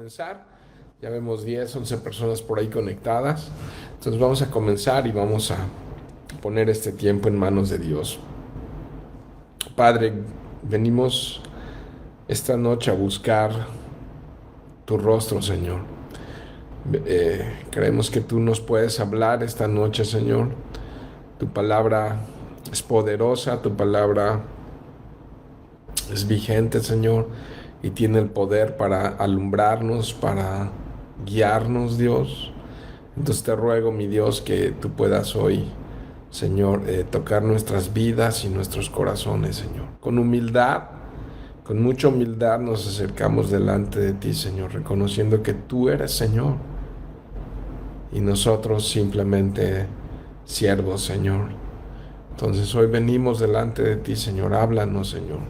comenzar. Ya vemos 10, 11 personas por ahí conectadas. Entonces vamos a comenzar y vamos a poner este tiempo en manos de Dios. Padre, venimos esta noche a buscar tu rostro, Señor. Creemos que tú nos puedes hablar esta noche, Señor. Tu palabra es poderosa, tu palabra es vigente, Señor, y tiene el poder para alumbrarnos, para guiarnos, Dios. Entonces te ruego, mi Dios, que tú puedas hoy, Señor, tocar nuestras vidas y nuestros corazones, Señor. Con humildad, con mucha humildad nos acercamos delante de ti, Señor, reconociendo que tú eres Señor y nosotros simplemente siervos, Señor. Entonces hoy venimos delante de ti, Señor. Háblanos, Señor.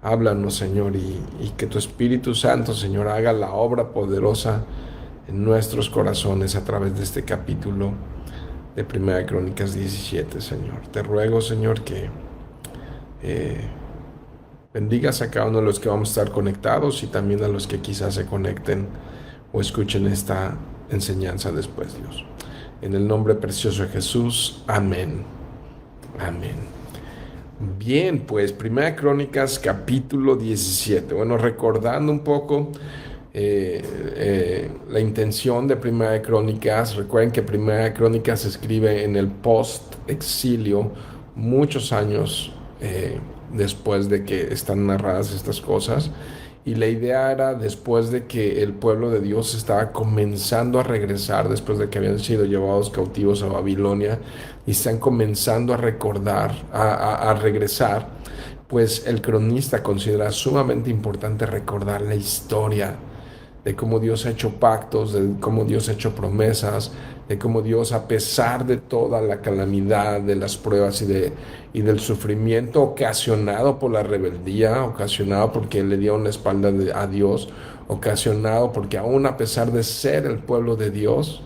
Háblanos, Señor, y que tu Espíritu Santo, Señor, haga la obra poderosa en nuestros corazones a través de este capítulo de Primera de Crónicas 17, Señor. Te ruego, Señor, que bendigas a cada uno de los que vamos a estar conectados y también a los que quizás se conecten o escuchen esta enseñanza después, Dios. En el nombre precioso de Jesús, amén. Amén. Bien, pues Primera de Crónicas capítulo 17. Bueno, recordando un poco la intención de Primera de Crónicas. Recuerden que Primera de Crónicas se escribe en el post-exilio, muchos años después de que están narradas estas cosas. Y la idea era después de que el pueblo de Dios estaba comenzando a regresar, después de que habían sido llevados cautivos a Babilonia, y están comenzando a recordar, a regresar, pues el cronista considera sumamente importante recordar la historia de cómo Dios ha hecho pactos, de cómo Dios ha hecho promesas, de cómo Dios, a pesar de toda la calamidad, de las pruebas y del sufrimiento ocasionado por la rebeldía, ocasionado porque le dieron la espalda a Dios, ocasionado porque aún a pesar de ser el pueblo de Dios,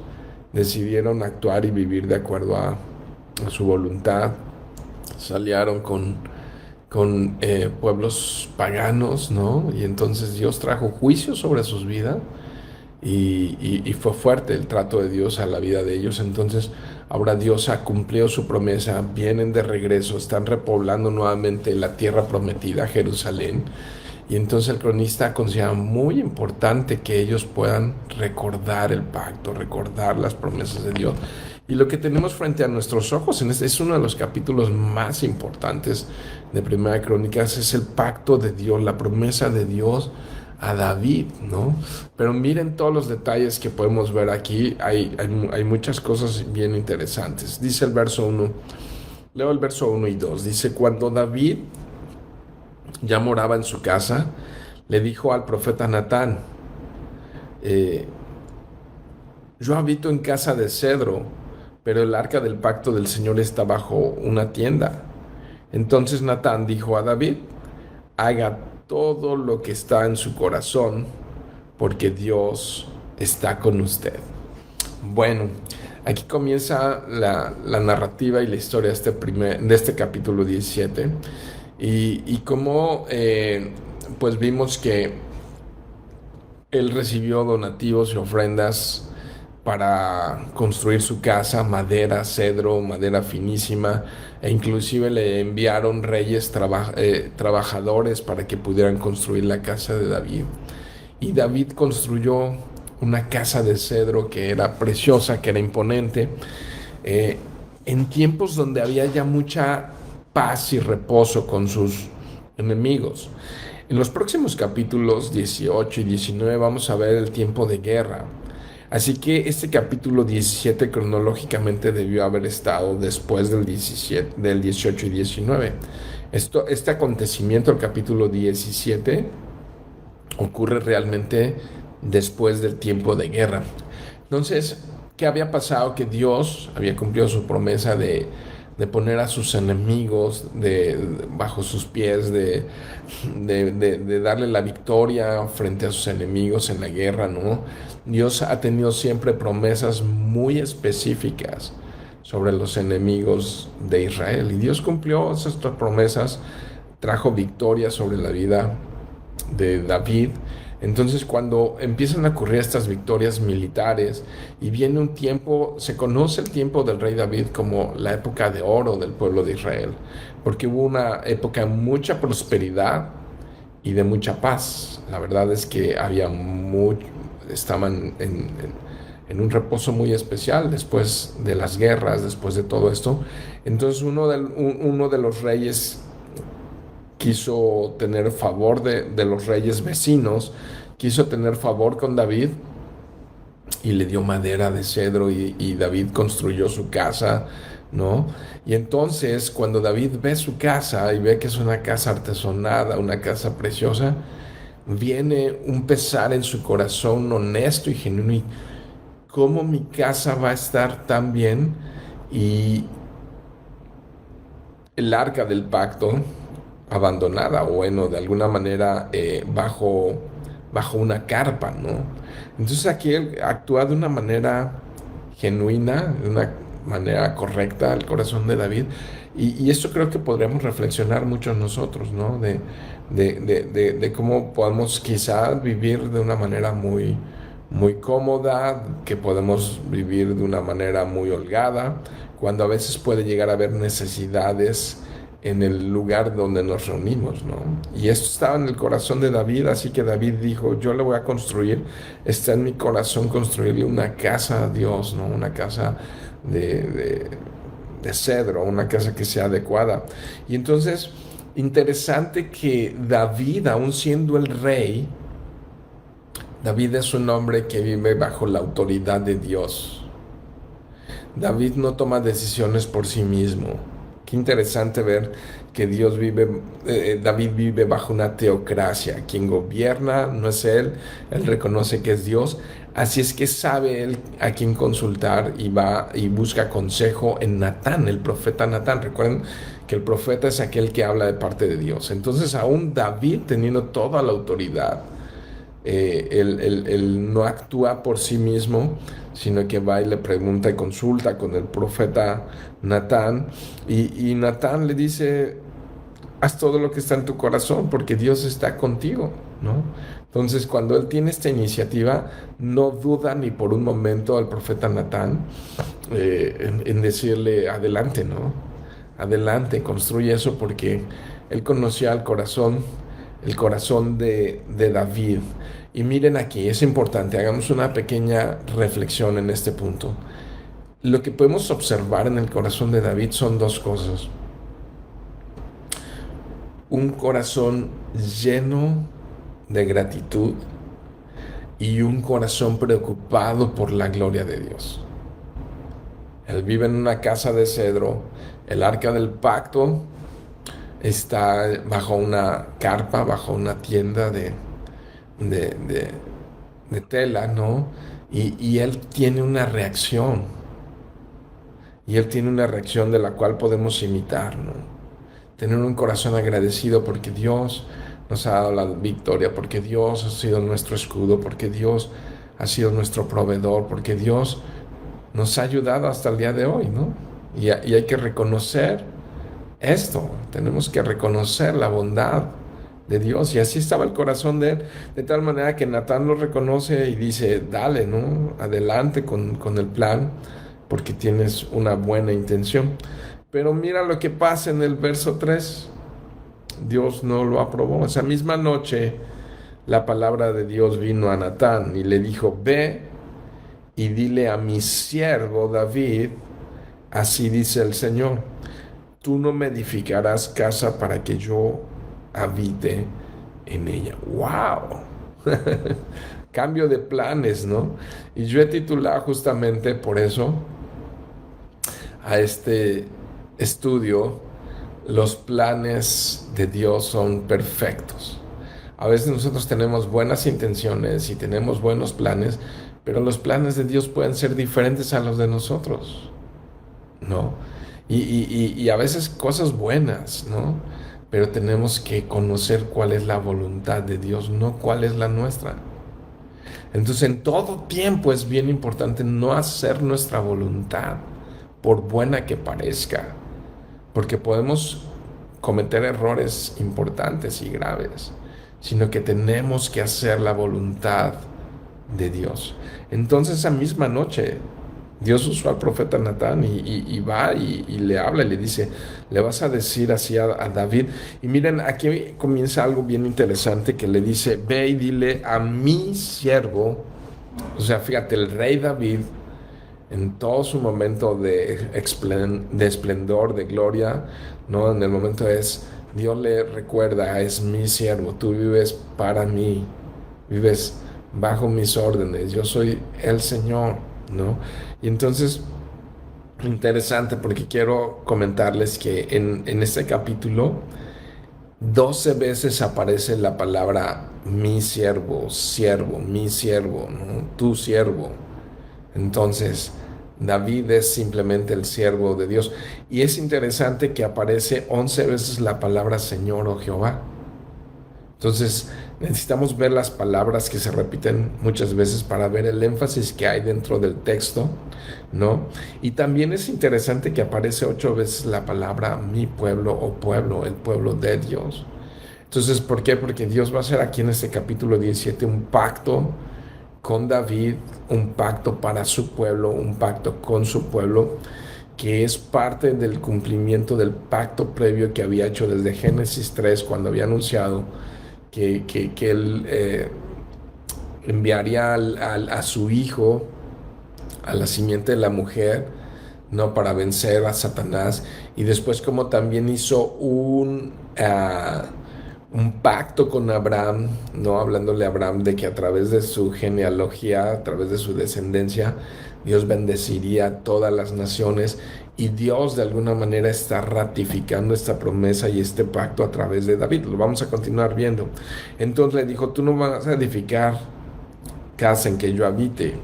decidieron actuar y vivir de acuerdo a su voluntad. Salieron con pueblos paganos, ¿no? Y entonces Dios trajo juicio sobre sus vidas y fue fuerte el trato de Dios a la vida de ellos. Entonces ahora Dios ha cumplido su promesa, vienen de regreso, están repoblando nuevamente la tierra prometida, Jerusalén. Y entonces el cronista considera muy importante que ellos puedan recordar el pacto, recordar las promesas de Dios. Y lo que tenemos frente a nuestros ojos es uno de los capítulos más importantes de Primera de Crónicas, es el pacto de Dios, la promesa de Dios a David, ¿no? Pero miren todos los detalles que podemos ver aquí, hay muchas cosas bien interesantes. Dice el verso 1, leo el verso 1 y 2, dice: cuando David ya moraba en su casa, le dijo al profeta Natán: yo habito en casa de cedro, pero el arca del pacto del Señor está bajo una tienda. Entonces Natán dijo a David: haga todo lo que está en su corazón, porque Dios está con usted. Bueno, aquí comienza la narrativa y la historia de este capítulo 17. Y como pues vimos que él recibió donativos y ofrendas para construir su casa, madera, cedro, madera finísima, e inclusive le enviaron reyes trabajadores para que pudieran construir la casa de David. Y David construyó una casa de cedro que era preciosa, que era imponente, en tiempos donde había ya mucha paz y reposo con sus enemigos. En los próximos capítulos 18 y 19 vamos a ver el tiempo de guerra. Así que este capítulo 17 cronológicamente debió haber estado después del 18 y 19. Este acontecimiento, el capítulo 17, ocurre realmente después del tiempo de guerra. Entonces, ¿qué había pasado? Que Dios había cumplido su promesa de poner a sus enemigos bajo sus pies, de darle la victoria frente a sus enemigos en la guerra, ¿no? Dios ha tenido siempre promesas muy específicas sobre los enemigos de Israel, y Dios cumplió esas promesas, trajo victoria sobre la vida de David. Entonces, cuando empiezan a ocurrir estas victorias militares y viene un tiempo, se conoce el tiempo del rey David como la época de oro del pueblo de Israel, porque hubo una época de mucha prosperidad y de mucha paz. La verdad es que estaban en un reposo muy especial después de las guerras, después de todo esto. Entonces uno de los reyes quiso tener favor de los reyes vecinos, quiso tener favor con David y le dio madera de cedro y David construyó su casa, ¿no? Y entonces cuando David ve su casa y ve que es una casa artesonada, una casa preciosa, viene un pesar en su corazón honesto y genuino. Y ¿cómo mi casa va a estar tan bien? Y el arca del pacto abandonada, o bueno, de alguna manera bajo una carpa, ¿no? Entonces aquí él actúa de una manera genuina, de una manera correcta al corazón de David. Y esto creo que podríamos reflexionar muchos nosotros, ¿no? De cómo podemos quizás vivir de una manera muy cómoda, que podemos vivir de una manera muy holgada, cuando a veces puede llegar a haber necesidades en el lugar donde nos reunimos, ¿no? Y esto estaba en el corazón de David, así que David dijo, yo le voy a construir, está en mi corazón construirle una casa a Dios, ¿no? Una casa de cedro, una casa que sea adecuada. Y entonces, interesante que David, aun siendo el rey, David es un hombre que vive bajo la autoridad de Dios. David no toma decisiones por sí mismo. Qué interesante ver que David vive bajo una teocracia. Quien gobierna no es él reconoce que es Dios. Así es que sabe él a quién consultar y va y busca consejo en Natán, el profeta Natán. Recuerden que el profeta es aquel que habla de parte de Dios. Entonces, aún David, teniendo toda la autoridad, él no actúa por sí mismo, sino que va y le pregunta y consulta con el profeta Natán. Y Natán le dice, haz todo lo que está en tu corazón, porque Dios está contigo, ¿no? Entonces, cuando él tiene esta iniciativa, no duda ni por un momento al profeta Natán en decirle, adelante, ¿no? Adelante, construye eso, porque él conocía el corazón de David. Y miren aquí, es importante, hagamos una pequeña reflexión en este punto. Lo que podemos observar en el corazón de David son dos cosas. Un corazón lleno de gratitud y un corazón preocupado por la gloria de Dios. Él vive en una casa de cedro, el arca del pacto está bajo una carpa, bajo una tienda de, de- de tela, ¿no? Y él tiene una reacción, y él tiene una reacción de la cual podemos imitar, ¿no? Tener un corazón agradecido porque Dios nos ha dado la victoria, porque Dios ha sido nuestro escudo, porque Dios ha sido nuestro proveedor, porque Dios nos ha ayudado hasta el día de hoy, ¿no? Y hay que reconocer esto, tenemos que reconocer la bondad de Dios. Y así estaba el corazón de él, de tal manera que Natán lo reconoce y dice, dale, ¿no? Adelante con el plan, porque tienes una buena intención. Pero mira lo que pasa en el verso 3. Dios no lo aprobó. Esa misma noche la palabra de Dios vino a Natán y le dijo, ve y dile a mi siervo David, así dice el Señor, tú no me edificarás casa para que yo habite en ella. ¡Wow! Cambio de planes, ¿no? Y yo he titulado justamente por eso a este estudio, los planes de Dios son perfectos. A veces nosotros tenemos buenas intenciones y tenemos buenos planes, pero los planes de Dios pueden ser diferentes a los de nosotros, ¿no? Y a veces cosas buenas, ¿no? Pero tenemos que conocer cuál es la voluntad de Dios, no cuál es la nuestra. Entonces, en todo tiempo es bien importante no hacer nuestra voluntad, por buena que parezca, porque podemos cometer errores importantes y graves. sino que tenemos que hacer la voluntad de Dios. Entonces esa misma noche Dios usó al profeta Natán y va y le habla y le dice, le vas a decir así a David. Y miren, aquí comienza algo bien interesante que le dice, ve y dile a mi siervo, o sea, fíjate, el rey David, en todo su momento de esplendor, de gloria, ¿no? En el momento Dios le recuerda, es mi siervo, tú vives para mí, vives bajo mis órdenes, yo soy el Señor, ¿no? Y entonces, interesante porque quiero comentarles que en este capítulo 12 veces aparece la palabra mi siervo, mi siervo, ¿no? Tu siervo. Entonces, David es simplemente el siervo de Dios. Y es interesante que aparece 11 veces la palabra Señor o Jehová. Entonces, necesitamos ver las palabras que se repiten muchas veces para ver el énfasis que hay dentro del texto, ¿no? Y también es interesante que aparece 8 veces la palabra mi pueblo o pueblo, el pueblo de Dios. Entonces, ¿por qué? Porque Dios va a hacer aquí en este capítulo 17 un pacto con David, un pacto para su pueblo, un pacto con su pueblo, que es parte del cumplimiento del pacto previo que había hecho desde Génesis 3, cuando había anunciado que él enviaría a su hijo, a la simiente de la mujer, ¿no? Para vencer a Satanás. Y después como también hizo un pacto con Abraham, ¿no? Hablándole a Abraham de que a través de su genealogía, a través de su descendencia, Dios bendeciría a todas las naciones. Y Dios de alguna manera está ratificando esta promesa y este pacto a través de David. Lo vamos a continuar viendo. Entonces le dijo, tú no vas a edificar casa en que yo habite.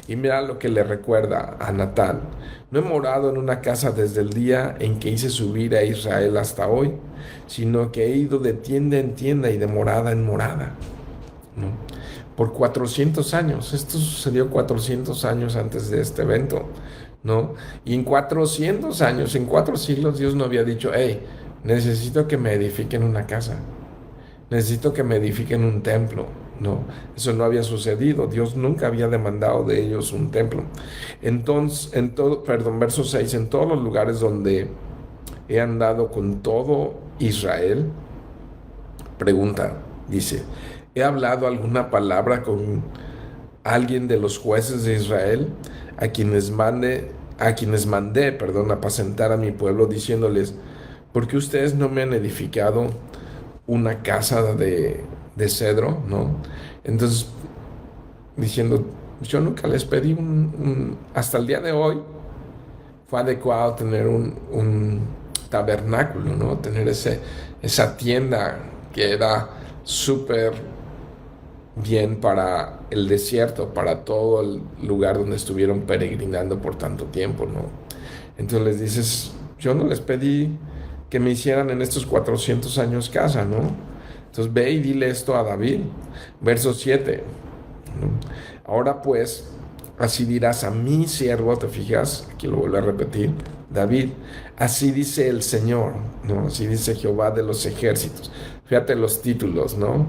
Y mira lo que le recuerda a Natán. No he morado en una casa desde el día en que hice subir a Israel hasta hoy, sino que he ido de tienda en tienda y de morada en morada, ¿no? Por 400 años. Esto sucedió 400 años antes de este evento, ¿no? Y en 400 años, en 4 siglos, Dios no había dicho, hey, necesito que me edifiquen una casa, necesito que me edifiquen un templo. No, eso no había sucedido. Dios nunca había demandado de ellos un templo. Entonces, verso 6, en todos los lugares donde he andado con todo Israel, pregunta, dice, ¿he hablado alguna palabra con alguien de los jueces de Israel a quienes mandé, apacentar a mi pueblo, diciéndoles, ¿por qué ustedes no me han edificado una casa de cedro, ¿no? Entonces, diciendo, yo nunca les pedí hasta el día de hoy, fue adecuado tener un tabernáculo, ¿no? Tener esa tienda que era súper bien para el desierto, para todo el lugar donde estuvieron peregrinando por tanto tiempo, ¿no? Entonces les dices, yo no les pedí que me hicieran en estos 400 años casa, ¿no? Entonces ve y dile esto a David. Verso 7, ¿no? Ahora pues, así dirás a mi siervo, ¿te fijas? Aquí lo vuelvo a repetir, David, así dice el Señor, ¿no? Así dice Jehová de los ejércitos. Fíjate los títulos, ¿no?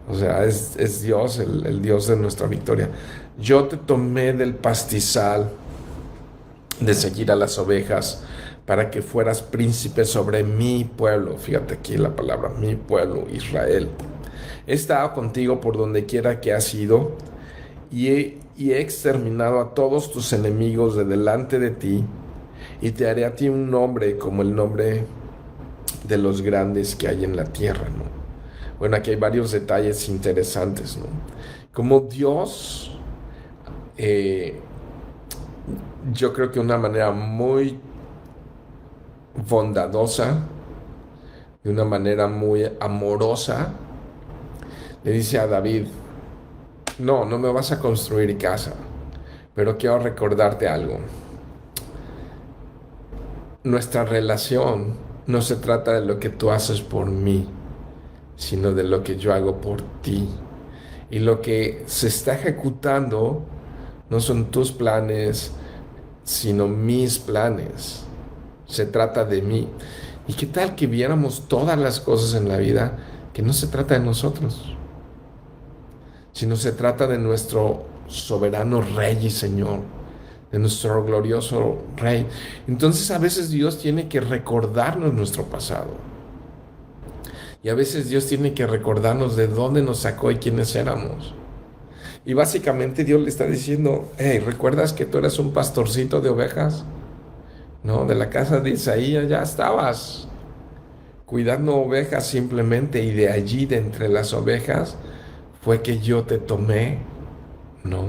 O sea, es Dios, el Dios de nuestra victoria. Yo te tomé del pastizal de seguir a las ovejas para que fueras príncipe sobre mi pueblo. Fíjate aquí la palabra, mi pueblo, Israel. He estado contigo por donde quiera que has ido y he exterminado a todos tus enemigos de delante de ti y te haré a ti un nombre como el nombre de los grandes que hay en la tierra, ¿no? Bueno, aquí hay varios detalles interesantes, ¿no? Como Dios, yo creo que de una manera muy bondadosa, de una manera muy amorosa, le dice a David, no me vas a construir casa, pero quiero recordarte algo. Nuestra relación no se trata de lo que tú haces por mí, sino de lo que yo hago por ti. Y lo que se está ejecutando no son tus planes, sino mis planes. Se trata de mí. ¿Y qué tal que viéramos todas las cosas en la vida que no se trata de nosotros, sino se trata de nuestro soberano Rey y Señor, de nuestro glorioso Rey. Entonces a veces Dios tiene que recordarnos nuestro pasado. Y a veces Dios tiene que recordarnos de dónde nos sacó y quiénes éramos. Y básicamente Dios le está diciendo, hey, ¿recuerdas que tú eras un pastorcito de ovejas? No, de la casa de Isaías ya estabas cuidando ovejas simplemente, y de allí, de entre las ovejas, fue que yo te tomé, ¿no?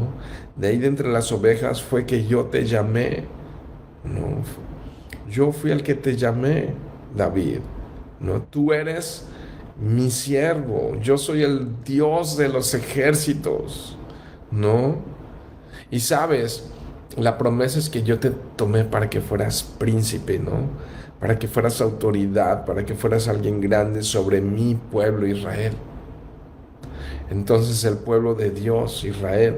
De ahí de entre las ovejas fue que yo te llamé, ¿no? Yo fui el que te llamé, David, ¿no? Tú eres mi siervo, yo soy el Dios de los ejércitos, ¿no? Y sabes, la promesa es que yo te tomé para que fueras príncipe, ¿no? Para que fueras autoridad, para que fueras alguien grande sobre mi pueblo Israel. Entonces el pueblo de Dios, Israel.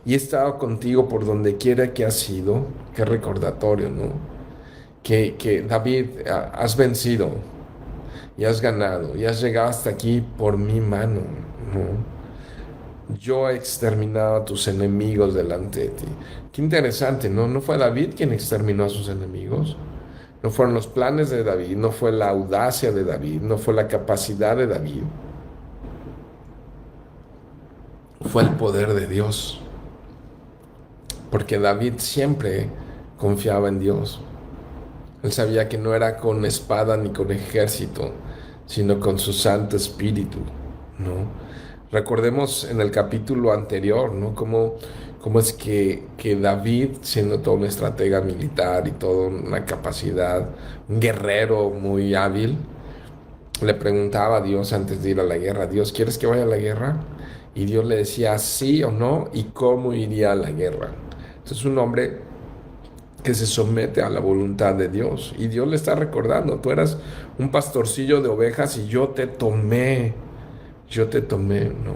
Y he estado contigo por donde quiera que has ido. Qué recordatorio, ¿no? Que David, has vencido y has ganado y has llegado hasta aquí por mi mano, ¿no? Yo he exterminado a tus enemigos delante de ti. Qué interesante, ¿no? No fue David quien exterminó a sus enemigos. No fueron los planes de David, no fue la audacia de David, no fue la capacidad de David. Fue el poder de Dios. Porque David siempre confiaba en Dios. Él sabía que no era con espada ni con ejército, sino con su Santo Espíritu, ¿no? Recordemos en el capítulo anterior, ¿no? Cómo es que David, siendo todo un estratega militar y toda una capacidad, un guerrero muy hábil, le preguntaba a Dios antes de ir a la guerra: Dios, ¿quieres que vaya a la guerra? Y Dios le decía sí o no y cómo iría a la guerra. Entonces un hombre que se somete a la voluntad de Dios, y Dios le está recordando: tú eras un pastorcillo de ovejas y yo te tomé, ¿no?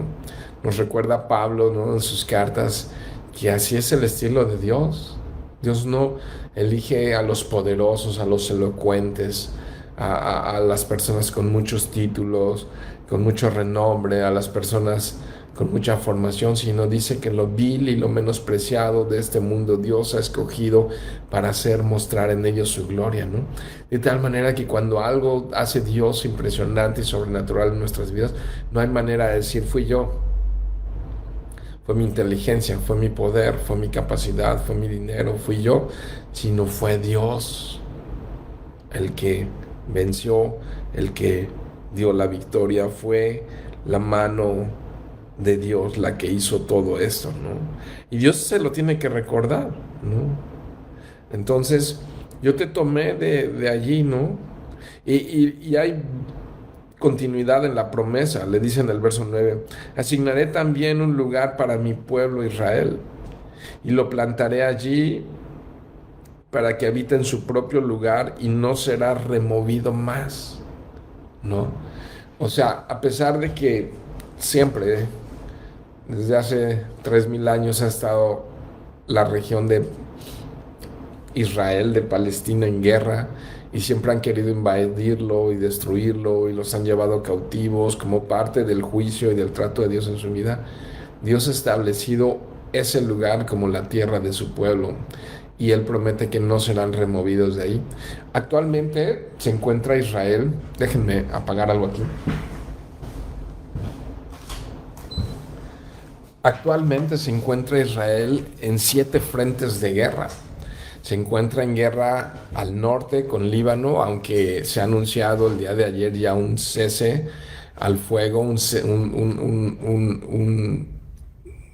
Nos recuerda Pablo, ¿no? En sus cartas, que así es el estilo de Dios. Dios no elige a los poderosos, a los elocuentes, a las personas con muchos títulos, con mucho renombre, a las personas con mucha formación, sino dice que lo vil y lo menospreciado de este mundo Dios ha escogido para hacer mostrar en ellos su gloria, ¿no? De tal manera que cuando algo hace Dios impresionante y sobrenatural en nuestras vidas, no hay manera de decir fui yo, fue mi inteligencia, fue mi poder, fue mi capacidad, fue mi dinero, fui yo, sino fue Dios el que venció, el que dio la victoria, fue la mano de Dios la que hizo todo esto, ¿no? Y Dios se lo tiene que recordar, ¿no? Entonces, yo te tomé de allí, ¿no? Y hay continuidad en la promesa, le dice en el verso 9: asignaré también un lugar para mi pueblo Israel, y lo plantaré allí para que habite en su propio lugar y no será removido más, ¿no? O sea, a pesar de que siempre, desde hace 3000 años, ha estado la región de Israel, de Palestina, en guerra, y siempre han querido invadirlo y destruirlo y los han llevado cautivos como parte del juicio y del trato de Dios en su vida. Dios ha establecido ese lugar como la tierra de su pueblo, y Él promete que no serán removidos de ahí. Actualmente se encuentra Israel. Déjenme apagar algo aquí. Actualmente se encuentra Israel en 7 frentes de guerra. Se encuentra en guerra al norte con Líbano, aunque se ha anunciado el día de ayer ya un cese al fuego,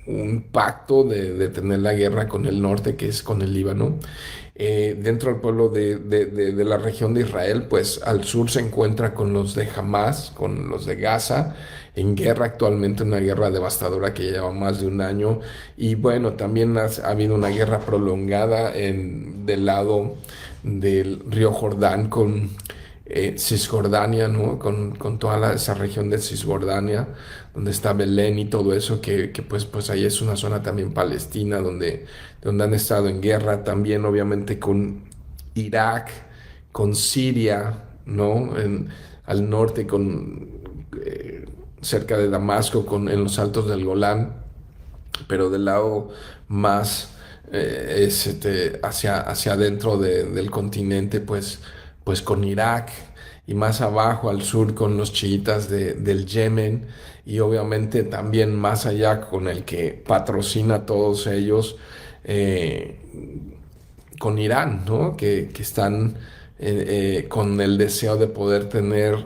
un pacto de detener la guerra con el norte, que es con el Líbano. Dentro del pueblo de la región de Israel, pues al sur se encuentra con los de Hamas, con los de Gaza, en guerra actualmente, una guerra devastadora que lleva más de un año. Y bueno, también ha habido una guerra prolongada del lado del río Jordán con Cisjordania, ¿no? Con toda esa región de Cisjordania, donde está Belén y todo eso, que pues ahí es una zona también palestina, donde han estado en guerra, también obviamente con Irak, con Siria, ¿no? Al norte, cerca de Damasco, en los altos del Golán, pero del lado más hacia adentro del continente, pues con Irak, y más abajo al sur con los chiitas del Yemen, y obviamente también más allá con el que patrocina a todos ellos, eh, con Irán, ¿no? Que están con el deseo de poder tener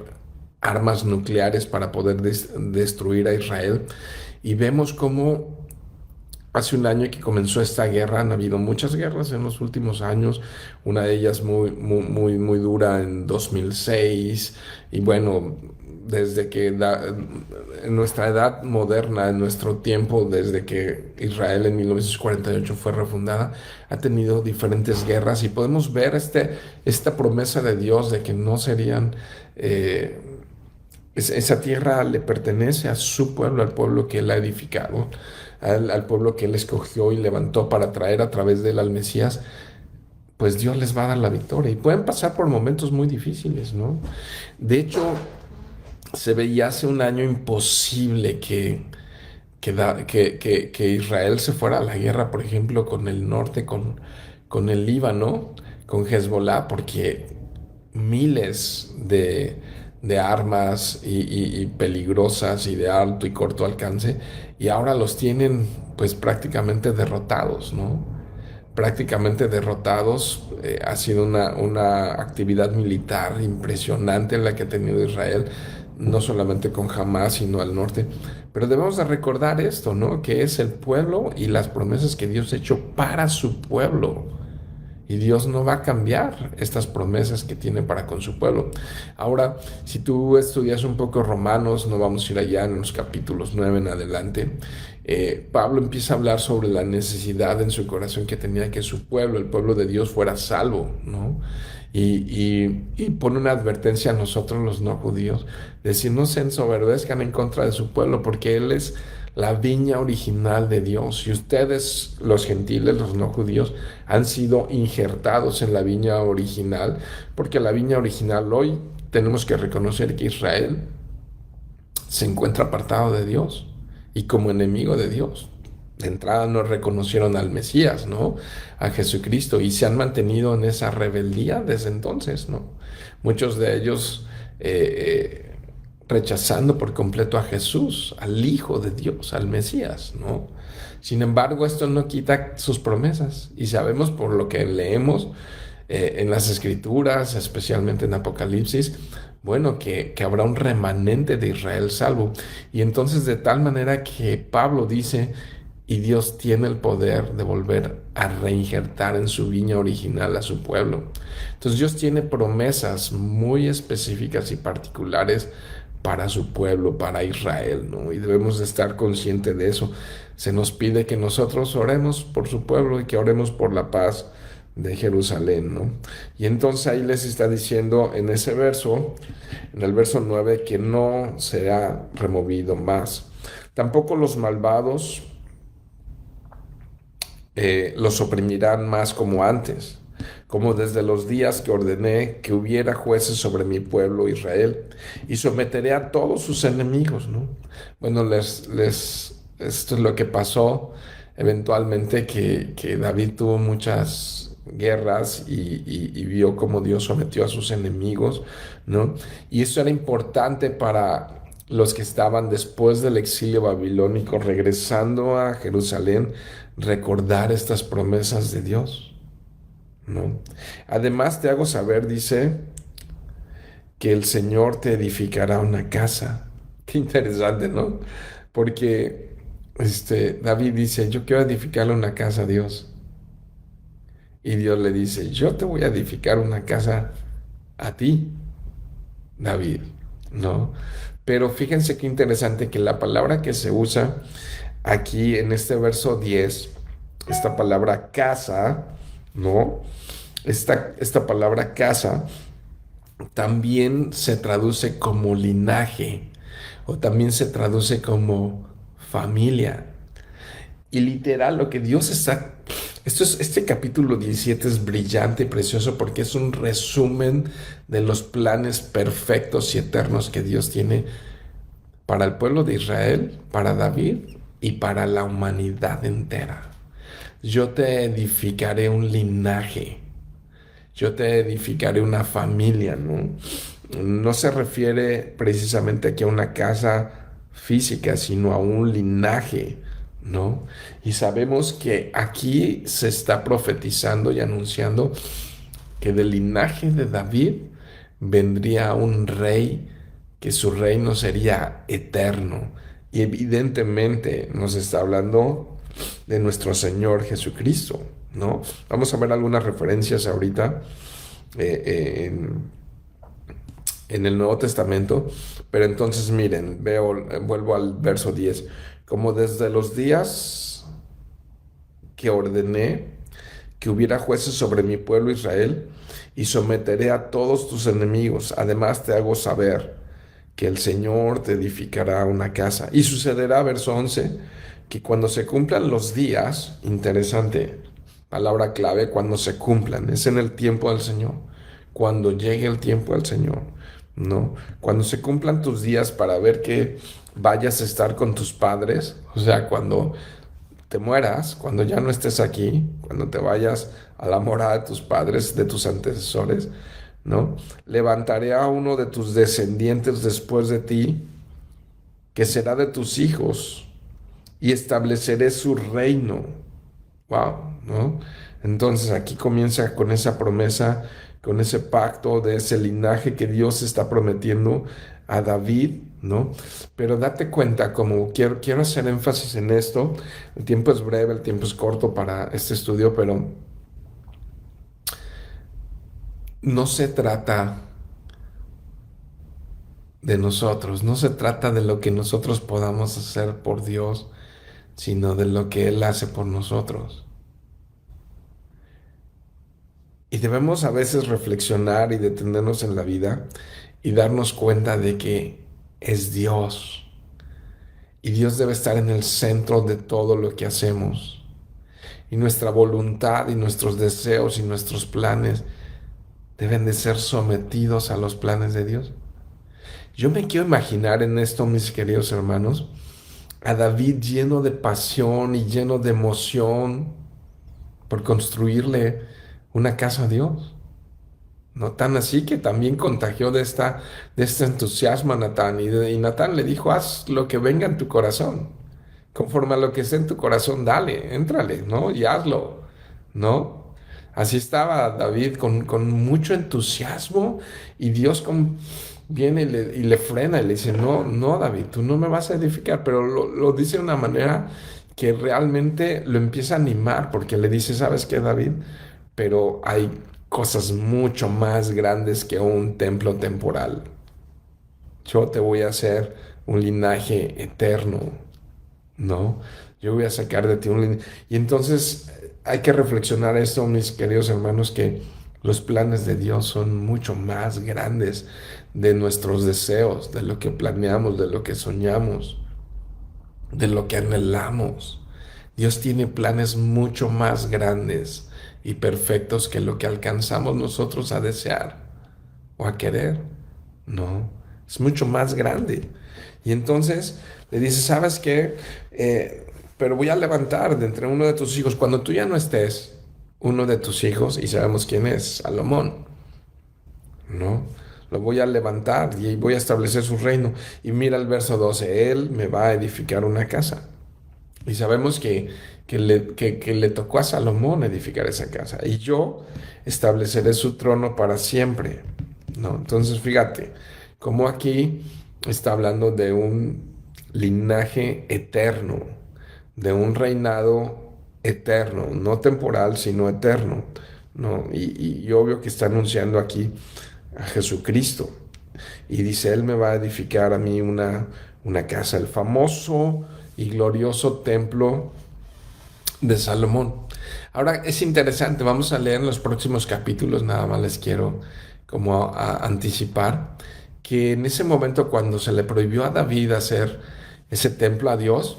armas nucleares para poder destruir a Israel. Y vemos cómo hace un año que comenzó esta guerra, han habido muchas guerras en los últimos años, una de ellas muy dura en 2006, y bueno, desde que en nuestra edad moderna, en nuestro tiempo, desde que Israel en 1948 fue refundada, ha tenido diferentes guerras, y podemos ver esta promesa de Dios de que no serían... esa tierra le pertenece a su pueblo, al pueblo que él ha edificado, al pueblo que él escogió y levantó para traer a través de él al Mesías. Pues Dios les va a dar la victoria, y pueden pasar por momentos muy difíciles, ¿no? De hecho, se veía hace un año imposible que Israel se fuera a la guerra, por ejemplo, con el norte, con el Líbano, con Hezbollah, porque miles de armas y peligrosas y de alto y corto alcance, y ahora los tienen pues prácticamente derrotados, ¿no? Prácticamente derrotados. Ha sido una actividad militar impresionante la que ha tenido Israel, no solamente con Hamas, sino al norte. Pero debemos de recordar esto, ¿no? Que es el pueblo y las promesas que Dios ha hecho para su pueblo. Y Dios no va a cambiar estas promesas que tiene para con su pueblo. Ahora, si tú estudias un poco Romanos, no vamos a ir allá en los capítulos 9 en adelante, Pablo empieza a hablar sobre la necesidad en su corazón que tenía que su pueblo, el pueblo de Dios, fuera salvo, ¿no? Y pone una advertencia a nosotros los no judíos, de decir, no se ensoberbezcan en contra de su pueblo, porque Él es la viña original de Dios, y ustedes, los gentiles, los no judíos, han sido injertados en la viña original, porque la viña original hoy tenemos que reconocer que Israel se encuentra apartado de Dios y como enemigo de Dios. De entrada no reconocieron al Mesías, ¿no? A Jesucristo, y se han mantenido en esa rebeldía desde entonces, ¿no? Muchos de ellos rechazando por completo a Jesús, al Hijo de Dios, al Mesías, ¿no? Sin embargo, esto no quita sus promesas, y sabemos por lo que leemos en las Escrituras, especialmente en Apocalipsis, bueno, que habrá un remanente de Israel salvo. Y entonces de tal manera que Pablo dice, y Dios tiene el poder de volver a reinjertar en su viña original a su pueblo. Entonces Dios tiene promesas muy específicas y particulares para su pueblo, para Israel, ¿no? Y debemos de estar conscientes de eso. Se nos pide que nosotros oremos por su pueblo y que oremos por la paz de Jerusalén, ¿no? Y entonces ahí les está diciendo en ese verso, en el verso 9, que no será removido más. Tampoco los malvados los oprimirán más como antes, como desde los días que ordené que hubiera jueces sobre mi pueblo Israel, y someteré a todos sus enemigos, ¿no? Bueno, esto es lo que pasó eventualmente, que David tuvo muchas guerras y vio cómo Dios sometió a sus enemigos, ¿no? Y eso era importante para los que estaban después del exilio babilónico regresando a Jerusalén, recordar estas promesas de Dios, ¿no? Además te hago saber, dice, que el Señor te edificará una casa. Qué interesante, ¿no? Porque David dice, yo quiero edificarle una casa a Dios. Y Dios le dice, yo te voy a edificar una casa a ti, David, ¿no? Pero fíjense qué interesante que la palabra que se usa aquí en este verso 10, esta palabra casa, ¿no? Esta palabra casa también se traduce como linaje, o también se traduce como familia. Y literal, lo que Dios está... Este capítulo 17 es brillante y precioso, porque es un resumen de los planes perfectos y eternos que Dios tiene para el pueblo de Israel, para David y para la humanidad entera. Yo te edificaré un linaje, yo te edificaré una familia, ¿no? No se refiere precisamente aquí a una casa física, sino a un linaje, ¿no? Y sabemos que aquí se está profetizando y anunciando que del linaje de David vendría un rey, que su reino sería eterno. Y evidentemente nos está hablando de nuestro Señor Jesucristo, ¿no? Vamos a ver algunas referencias ahorita eh, eh, en, en el Nuevo Testamento, pero entonces miren, vuelvo al verso 10, como desde los días que ordené que hubiera jueces sobre mi pueblo Israel, y someteré a todos tus enemigos. Además te hago saber que el Señor te edificará una casa. Y sucederá, verso 11, que cuando se cumplan los días, interesante, palabra clave, cuando se cumplan, es en el tiempo del Señor, cuando llegue el tiempo del Señor, ¿no? Cuando se cumplan tus días para ver que vayas a estar con tus padres, o sea, cuando te mueras, cuando ya no estés aquí, cuando te vayas a la morada de tus padres, de tus antecesores, ¿no? Levantaré a uno de tus descendientes después de ti, que será de tus hijos, y estableceré su reino. Wow, ¿no? Entonces aquí comienza con esa promesa, con ese pacto de ese linaje que Dios está prometiendo a David, ¿no? Pero date cuenta, como quiero hacer énfasis en esto, el tiempo es breve, el tiempo es corto para este estudio, pero no se trata de nosotros, no se trata de lo que nosotros podamos hacer por Dios, sino de lo que Él hace por nosotros. Y debemos a veces reflexionar y detenernos en la vida y darnos cuenta de que es Dios. Y Dios debe estar en el centro de todo lo que hacemos. Y nuestra voluntad y nuestros deseos y nuestros planes deben de ser sometidos a los planes de Dios. Yo me quiero imaginar en esto, mis queridos hermanos, a David lleno de pasión y lleno de emoción por construirle una casa a Dios. No tan así que también contagió de este entusiasmo a Natán. Y Natán le dijo, haz lo que venga en tu corazón. Conforme a lo que esté en tu corazón, dale, éntrale, ¿no? Y hazlo, ¿no? Así estaba David con mucho entusiasmo y Dios viene y le frena y le dice, no, no, David, tú no me vas a edificar, pero lo dice de una manera que realmente lo empieza a animar porque le dice, ¿sabes qué, David? Pero hay cosas mucho más grandes que un templo temporal. Yo te voy a hacer un linaje eterno, ¿no? Yo voy a sacar de ti un linaje. Y entonces hay que reflexionar esto, mis queridos hermanos, que los planes de Dios son mucho más grandes de nuestros deseos, de lo que planeamos, de lo que soñamos, de lo que anhelamos. Dios tiene planes mucho más grandes y perfectos que lo que alcanzamos nosotros a desear o a querer. No, es mucho más grande. Y entonces le dice, ¿sabes qué? Pero voy a levantar de entre uno de tus hijos, cuando tú ya no estés, uno de tus hijos, y sabemos quién es, Salomón, ¿no? Lo voy a levantar y voy a establecer su reino. Y mira el verso 12, él me va a edificar una casa. Y sabemos que le tocó a Salomón edificar esa casa. Y yo estableceré su trono para siempre, ¿no? Entonces, fíjate, como aquí está hablando de un linaje eterno, de un reinado eterno, no temporal, sino eterno, ¿no? Y obvio que está anunciando aquí a Jesucristo. Y dice, Él me va a edificar a mí una casa, el famoso y glorioso templo de Salomón. Ahora es interesante, vamos a leer en los próximos capítulos, nada más les quiero como anticipar, que en ese momento cuando se le prohibió a David hacer ese templo a Dios,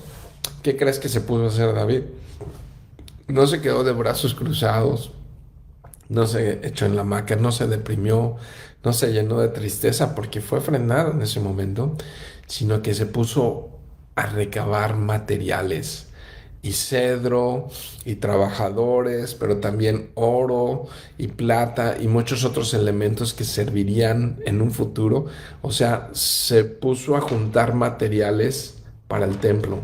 ¿qué crees que se puso a hacer David? No se quedó de brazos cruzados, No se echó en la hamaca, no se deprimió, no se llenó de tristeza porque fue frenado en ese momento, sino que se puso a recabar materiales y cedro y trabajadores, pero también oro y plata y muchos otros elementos que servirían en un futuro. O sea, se puso a juntar materiales para el templo,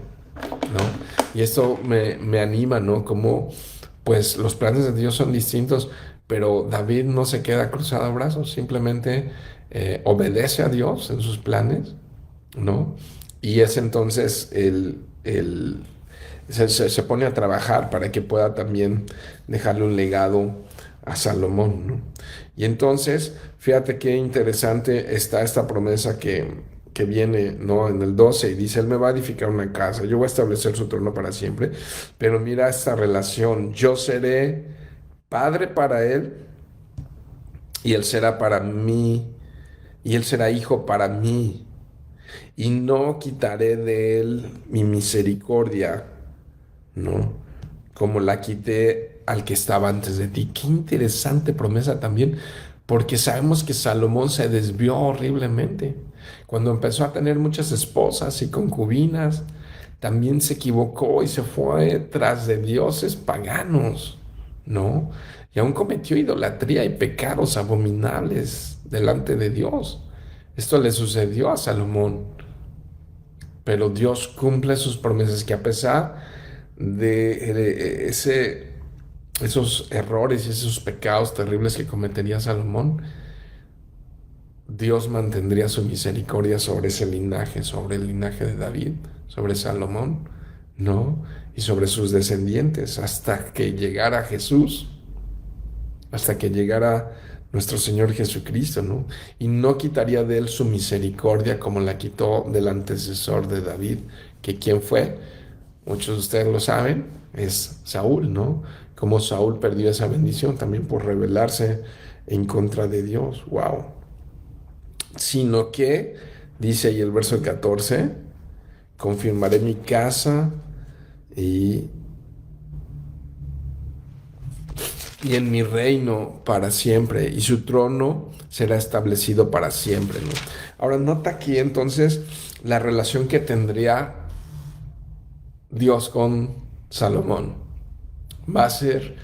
¿no? Y esto me anima, ¿no? Como pues los planes de Dios son distintos, pero David no se queda cruzado de brazos, simplemente obedece a Dios en sus planes, ¿no? Y es entonces se pone a trabajar para que pueda también dejarle un legado a Salomón, ¿no? Y entonces, fíjate qué interesante está esta promesa que viene, ¿no? En el 12 y dice, Él me va a edificar una casa, yo voy a establecer su trono para siempre, pero mira esta relación, yo seré padre para Él y Él será para mí, y Él será hijo para mí, y no quitaré de Él mi misericordia, ¿no? Como la quité al que estaba antes de ti. Qué interesante promesa también, porque sabemos que Salomón se desvió horriblemente. Cuando empezó a tener muchas esposas y concubinas, también se equivocó y se fue tras de dioses paganos, ¿no? Y aún cometió idolatría y pecados abominables delante de Dios. Esto le sucedió a Salomón, pero Dios cumple sus promesas que a pesar de esos errores y esos pecados terribles que cometería Salomón, Dios mantendría su misericordia sobre ese linaje, sobre el linaje de David, sobre Salomón, ¿no? Y sobre sus descendientes, hasta que llegara Jesús, hasta que llegara nuestro Señor Jesucristo, ¿no? Y no quitaría de él su misericordia como la quitó del antecesor de David, que quién fue, muchos de ustedes lo saben, es Saúl, ¿no? Como Saúl perdió esa bendición también por rebelarse en contra de Dios, wow. Sino que, dice ahí el verso 14, confirmaré mi casa y en mi reino para siempre, y su trono será establecido para siempre, ¿no? Ahora nota aquí entonces la relación que tendría Dios con Salomón. Va a ser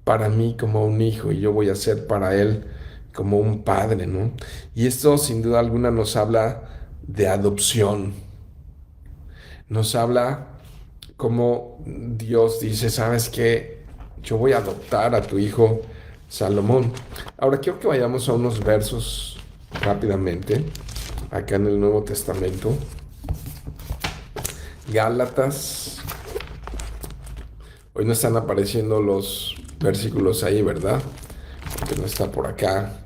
para mí como un hijo y yo voy a ser para él como un padre, ¿no? Y esto sin duda alguna nos habla de adopción, nos habla como Dios dice, ¿sabes qué? Yo voy a adoptar a tu hijo Salomón. Ahora quiero que vayamos a unos versos rápidamente, acá en el Nuevo Testamento. Gálatas. Hoy no están apareciendo los versículos ahí, ¿verdad? Porque no está por acá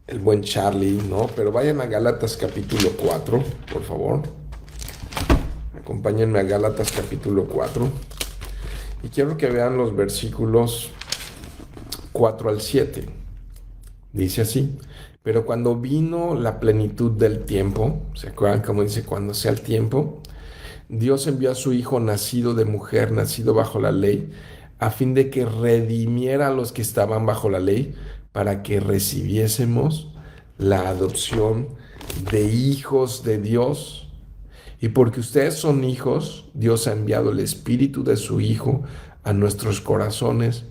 el buen Charlie, ¿no? Pero vayan a Gálatas capítulo 4, por favor. Acompáñenme a Gálatas capítulo 4. Y quiero que vean los versículos 4 al 7. Dice así, pero cuando vino la plenitud del tiempo, ¿se acuerdan cómo dice cuando sea el tiempo? Dios envió a su Hijo nacido de mujer, nacido bajo la ley, a fin de que redimiera a los que estaban bajo la ley, para que recibiésemos la adopción de hijos de Dios. Y porque ustedes son hijos, Dios ha enviado el Espíritu de su Hijo a nuestros corazones,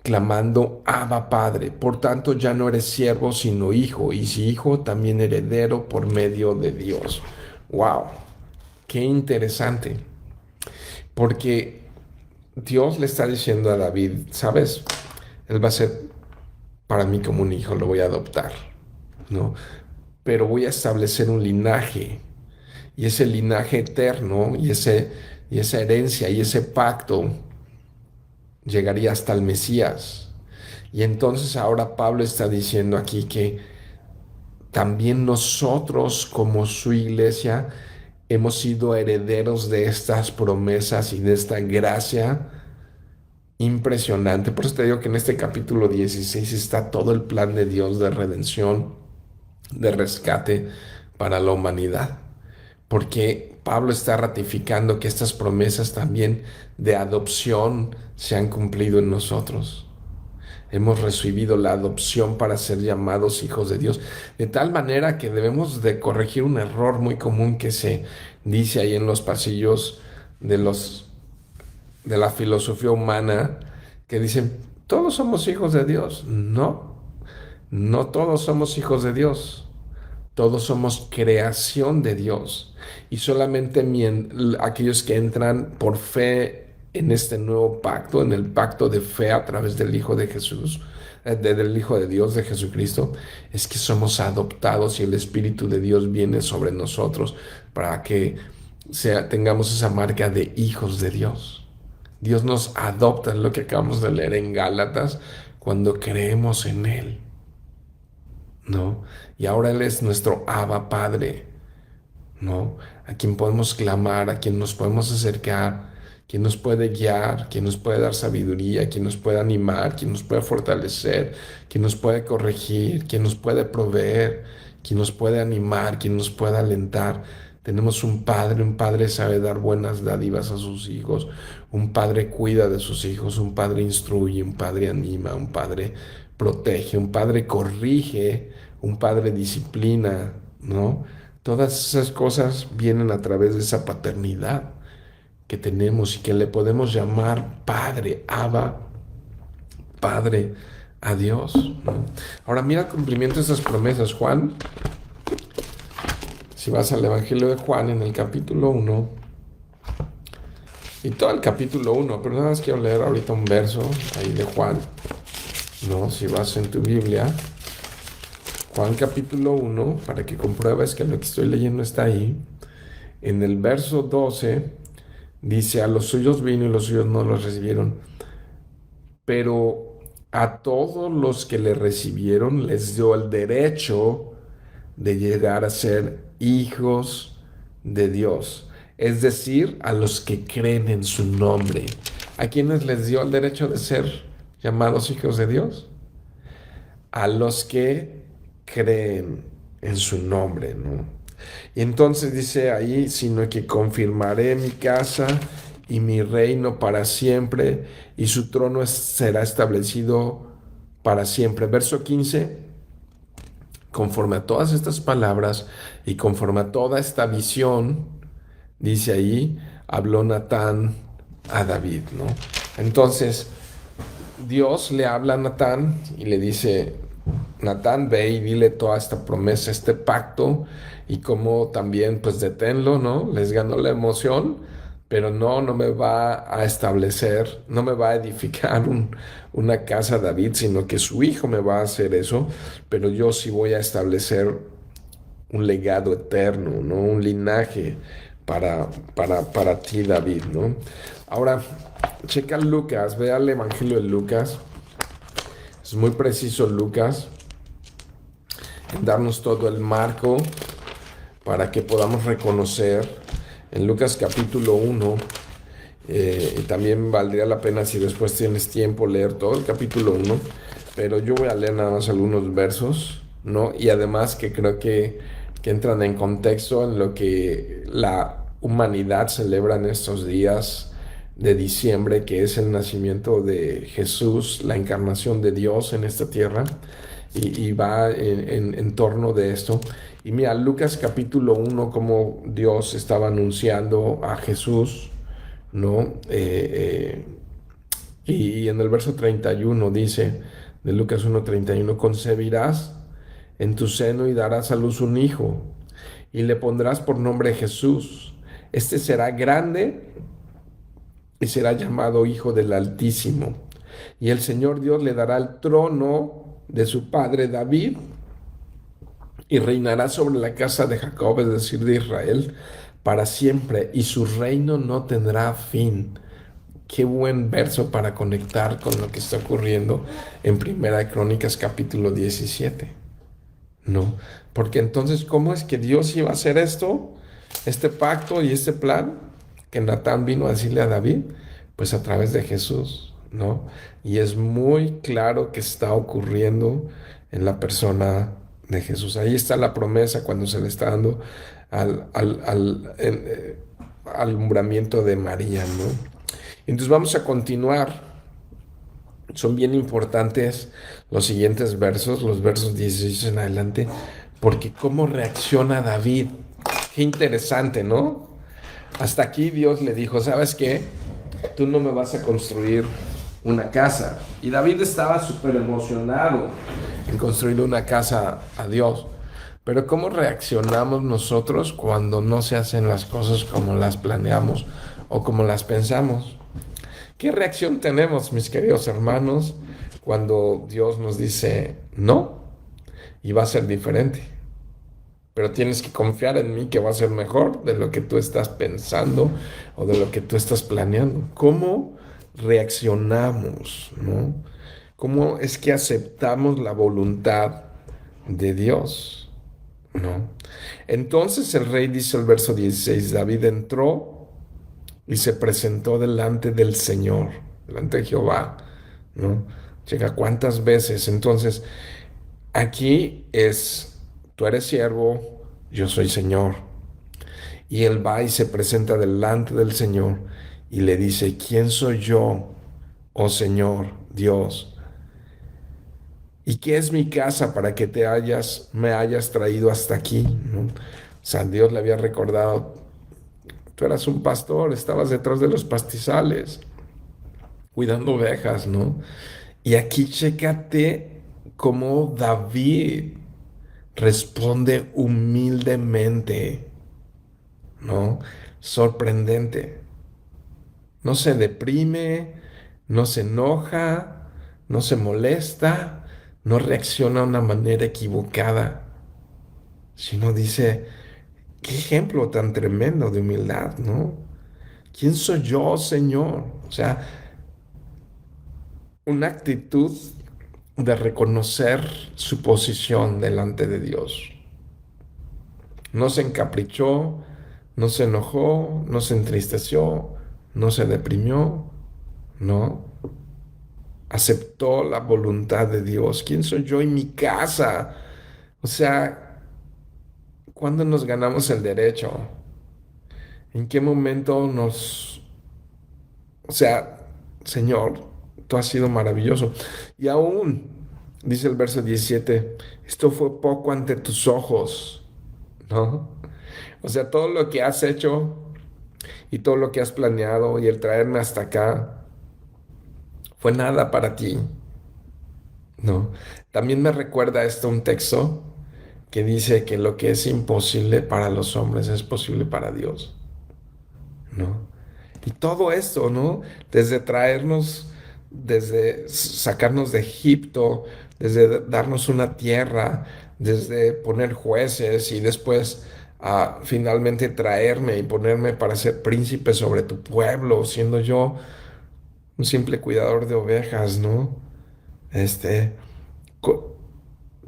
clamando, Abba Padre. Por tanto, ya no eres siervo, sino hijo, y si hijo, también heredero por medio de Dios. ¡Wow! ¡Qué interesante! Porque Dios le está diciendo a David, ¿sabes? Él va a ser para mí como un hijo, lo voy a adoptar, ¿no? Pero voy a establecer un linaje, y ese linaje eterno, y esa herencia, y ese pacto, llegaría hasta el Mesías. Y entonces ahora Pablo está diciendo aquí que también nosotros como su iglesia hemos sido herederos de estas promesas y de esta gracia impresionante. Por eso te digo que en este capítulo 16 está todo el plan de Dios de redención, de rescate para la humanidad. Porque Pablo está ratificando que estas promesas también de adopción se han cumplido en nosotros. Hemos recibido la adopción para ser llamados hijos de Dios, de tal manera que debemos de corregir un error muy común que se dice ahí en los pasillos de de la filosofía humana, que dicen, todos somos hijos de Dios. No, no todos somos hijos de Dios. Todos somos creación de Dios. Y solamente aquellos que entran por fe en este nuevo pacto, en el pacto de fe a través del Hijo de Jesús, del Hijo de Dios, de Jesucristo, es que somos adoptados y el Espíritu de Dios viene sobre nosotros para que tengamos esa marca de hijos de Dios. Dios nos adopta, es lo que acabamos de leer en Gálatas, cuando creemos en Él, ¿no? Y ahora Él es nuestro Abba Padre, ¿no? A quien podemos clamar, a quien nos podemos acercar, quien nos puede guiar, quien nos puede dar sabiduría, quien nos puede animar, quien nos puede fortalecer, quien nos puede corregir, quien nos puede proveer, quien nos puede animar, quien nos puede alentar. Tenemos un padre sabe dar buenas dádivas a sus hijos, un padre cuida de sus hijos, un padre instruye, un padre anima, un padre protege, un padre corrige, un padre disciplina, ¿no? Todas esas cosas vienen a través de esa paternidad que tenemos y que le podemos llamar Padre, Abba, Padre a Dios, ¿no? Ahora mira el cumplimiento de esas promesas, Juan. Si vas al Evangelio de Juan en el capítulo 1, y todo el capítulo 1, pero nada más quiero leer ahorita un verso ahí de Juan, ¿no? Si vas en tu Biblia, Juan capítulo 1, para que compruebes que lo que estoy leyendo está ahí, en el verso 12, dice, a los suyos vino y los suyos no los recibieron, pero a todos los que le recibieron les dio el derecho de llegar a ser hijos de Dios, es decir, a los que creen en su nombre. ¿A quienes les dio el derecho de ser llamados hijos de Dios? A los que creen en su nombre, ¿no? Y entonces dice ahí, sino que confirmaré mi casa y mi reino para siempre, y su trono será establecido para siempre. Verso 15, conforme a todas estas palabras y conforme a toda esta visión, dice ahí, habló Natán a David, ¿no? Entonces, Dios le habla a Natán y le dice, Natán, ve y dile toda esta promesa, este pacto, y cómo también, pues deténlo, ¿no? Les ganó la emoción, pero no me va a establecer, no me va a edificar una casa David, sino que su hijo me va a hacer eso, pero yo sí voy a establecer un legado eterno, ¿no? Un linaje para ti, David, ¿no? Ahora, checa Lucas, ve al Evangelio de Lucas. Es muy preciso Lucas en darnos todo el marco para que podamos reconocer en Lucas capítulo 1, y también valdría la pena si después tienes tiempo leer todo el capítulo 1, pero yo voy a leer nada más algunos versos, ¿no? Y además que creo que entran en contexto en lo que la humanidad celebra en estos días de diciembre, que es el nacimiento de Jesús, la encarnación de Dios en esta tierra, y va en torno de esto. Y mira, Lucas capítulo 1, como Dios estaba anunciando a Jesús, ¿no? Y en el verso 31 dice, de Lucas 1:31, concebirás en tu seno y darás a luz un hijo, y le pondrás por nombre Jesús. Este será grande y será llamado Hijo del Altísimo. Y el Señor Dios le dará el trono de su padre David, y reinará sobre la casa de Jacob, es decir, de Israel, para siempre, y su reino no tendrá fin. Qué buen verso para conectar con lo que está ocurriendo en Primera de Crónicas capítulo 17, ¿no? Porque entonces, ¿cómo es que Dios iba a hacer esto? Este pacto y este plan que Natán vino a decirle a David, pues a través de Jesús, ¿no? Y es muy claro que está ocurriendo en la persona de Jesús. Ahí está la promesa cuando se le está dando al alumbramiento de María, ¿no? Entonces vamos a continuar. Son bien importantes los siguientes versos, los versos 16 en adelante, porque cómo reacciona David. Qué interesante, ¿no? Hasta aquí Dios le dijo, ¿sabes qué? Tú no me vas a construir una casa. Y David estaba súper emocionado en construir una casa a Dios. Pero ¿cómo reaccionamos nosotros cuando no se hacen las cosas como las planeamos o como las pensamos? ¿Qué reacción tenemos, mis queridos hermanos, cuando Dios nos dice no y va a ser diferente? Pero tienes que confiar en mí que va a ser mejor de lo que tú estás pensando o de lo que tú estás planeando. ¿Cómo reaccionamos, no? ¿Cómo es que aceptamos la voluntad de Dios, no? Entonces el rey dice el verso 16, David entró y se presentó delante del Señor, delante de Jehová, ¿no? Checa cuántas veces. Entonces, aquí es, tú eres siervo, yo soy Señor. Y él va y se presenta delante del Señor y le dice, ¿quién soy yo, oh Señor Dios? ¿Y qué es mi casa para que me hayas traído hasta aquí? ¿No? O sea, Dios le había recordado, tú eras un pastor, estabas detrás de los pastizales, cuidando ovejas, ¿no? Y aquí chécate cómo David responde humildemente, ¿no? Sorprendente. No se deprime, no se enoja, no se molesta, no reacciona de una manera equivocada, sino dice, qué ejemplo tan tremendo de humildad, ¿no? ¿Quién soy yo, Señor? O sea, una actitud de reconocer su posición delante de Dios. No se encaprichó, no se enojó, no se entristeció, no se deprimió, no. Aceptó la voluntad de Dios. ¿Quién soy yo en mi casa? O sea, ¿cuándo nos ganamos el derecho? ¿En qué momento O sea, Señor, tú has sido maravilloso. Y aún, dice el verso 17, esto fue poco ante tus ojos, ¿no? O sea, todo lo que has hecho y todo lo que has planeado y el traerme hasta acá fue nada para ti, ¿no? También me recuerda esto un texto que dice que lo que es imposible para los hombres es posible para Dios, ¿no? Y todo esto, ¿no? Desde traernos, desde sacarnos de Egipto, desde darnos una tierra, desde poner jueces y después finalmente traerme y ponerme para ser príncipe sobre tu pueblo, siendo yo un simple cuidador de ovejas, ¿no? Este, co-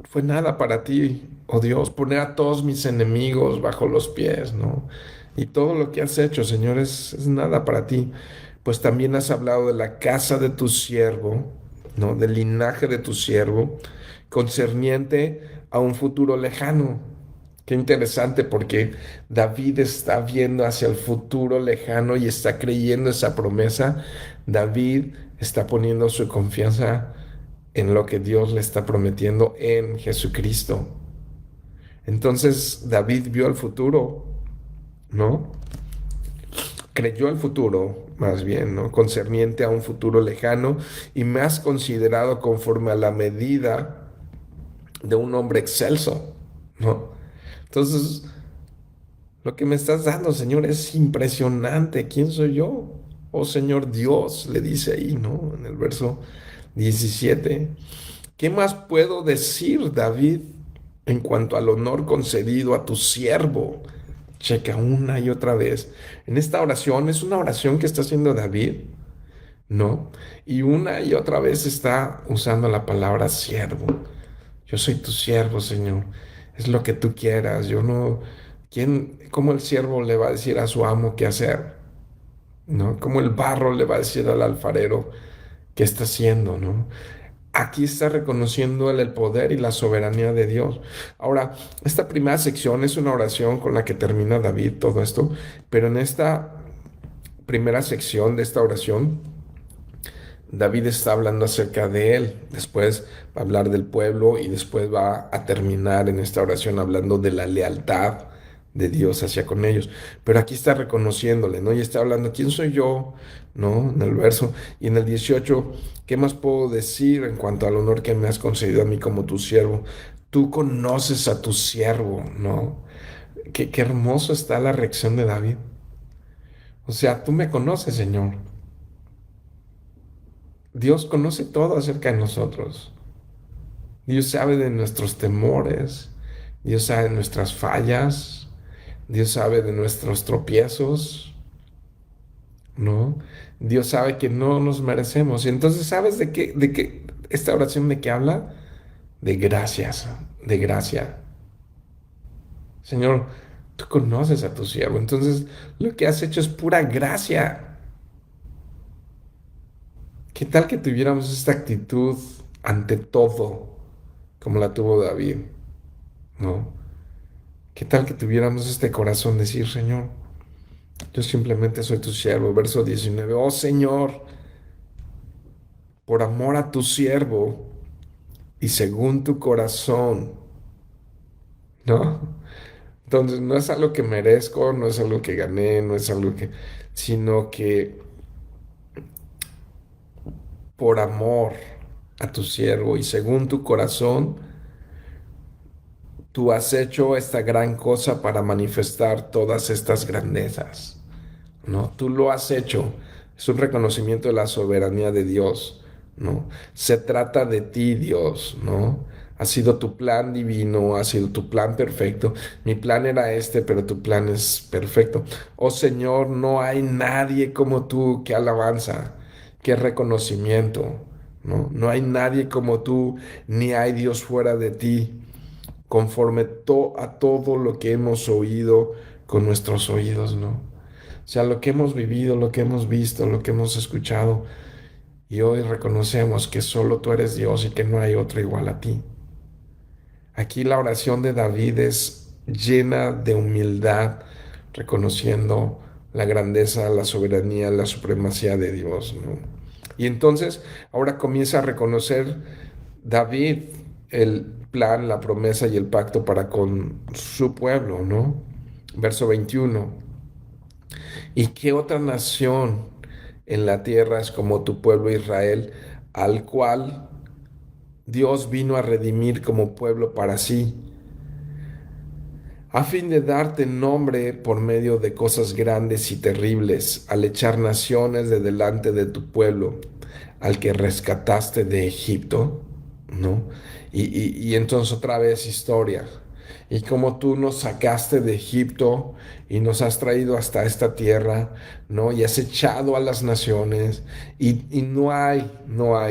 fue nada para ti, oh Dios, poner a todos mis enemigos bajo los pies, ¿no? Y todo lo que has hecho, Señor, es nada para ti. Pues también has hablado de la casa de tu siervo, ¿no? Del linaje de tu siervo, concerniente a un futuro lejano. Qué interesante porque David está viendo hacia el futuro lejano y está creyendo esa promesa. David está poniendo su confianza en lo que Dios le está prometiendo en Jesucristo. Entonces David vio el futuro, ¿no? Creyó el futuro, más bien, ¿no? Concerniente a un futuro lejano y más considerado conforme a la medida de un hombre excelso, ¿no? Entonces, lo que me estás dando, Señor, es impresionante. ¿Quién soy yo? Oh Señor Dios, le dice ahí, ¿no? En el verso 17. ¿Qué más puedo decir, David, en cuanto al honor concedido a tu siervo? Checa una y otra vez. En esta oración, es una oración que está haciendo David, ¿no? Y una y otra vez está usando la palabra siervo. Yo soy tu siervo, Señor. Es lo que tú quieras. Yo no... ¿Cómo el siervo le va a decir a su amo qué hacer? ¿No? ¿Cómo el barro le va a decir al alfarero qué está haciendo? ¿No? aquí está reconociendo el poder y la soberanía de Dios. Ahora, esta primera sección es una oración con la que termina David todo esto, pero en esta primera sección de esta oración, David está hablando acerca de él, después va a hablar del pueblo y después va a terminar en esta oración hablando de la lealtad de Dios hacia con ellos. Pero aquí está reconociéndole, ¿no? Y está hablando, ¿quién soy yo? ¿No? En el verso. Y en el 18, ¿qué más puedo decir en cuanto al honor que me has concedido a mí como tu siervo? Tú conoces a tu siervo, ¿no? Qué hermoso está la reacción de David. O sea, tú me conoces, Señor. Dios conoce todo acerca de nosotros. Dios sabe de nuestros temores, Dios sabe de nuestras fallas, Dios sabe de nuestros tropiezos, ¿no? Dios sabe que no nos merecemos. Y entonces, ¿sabes de qué esta oración de qué habla? De gracias, de gracia. Señor, tú conoces a tu siervo, entonces lo que has hecho es pura gracia. ¿Qué tal que tuviéramos esta actitud ante todo, como la tuvo David, ¿no? ¿Qué tal que tuviéramos este corazón decir, Señor, yo simplemente soy tu siervo? Verso 19, oh Señor, por amor a tu siervo y según tu corazón, ¿no? Entonces no es algo que merezco, no es algo que gané, no es algo que, sino que por amor a tu siervo y según tu corazón, tú has hecho esta gran cosa para manifestar todas estas grandezas. ¿No? Tú lo has hecho. Es un reconocimiento de la soberanía de Dios, ¿no? Se trata de ti, Dios, ¿no? Ha sido tu plan divino, ha sido tu plan perfecto. Mi plan era este, pero tu plan es perfecto. Oh Señor, no hay nadie como tú. Qué alabanza, qué reconocimiento, ¿no? No hay nadie como tú, ni hay Dios fuera de ti, conforme a todo lo que hemos oído con nuestros oídos, ¿no? O sea, lo que hemos vivido, lo que hemos visto, lo que hemos escuchado, y hoy reconocemos que solo tú eres Dios y que no hay otro igual a ti. Aquí la oración de David es llena de humildad, reconociendo la grandeza, la soberanía, la supremacía de Dios, ¿no? Y entonces ahora comienza a reconocer David el plan, la promesa y el pacto para con su pueblo, ¿no? Verso 21. ¿Y qué otra nación en la tierra es como tu pueblo Israel, al cual Dios vino a redimir como pueblo para sí, a fin de darte nombre por medio de cosas grandes y terribles, al echar naciones de delante de tu pueblo, al que rescataste de Egipto, ¿no? Y entonces otra vez historia. Y como tú nos sacaste de Egipto y nos has traído hasta esta tierra, ¿no? Y has echado a las naciones y no hay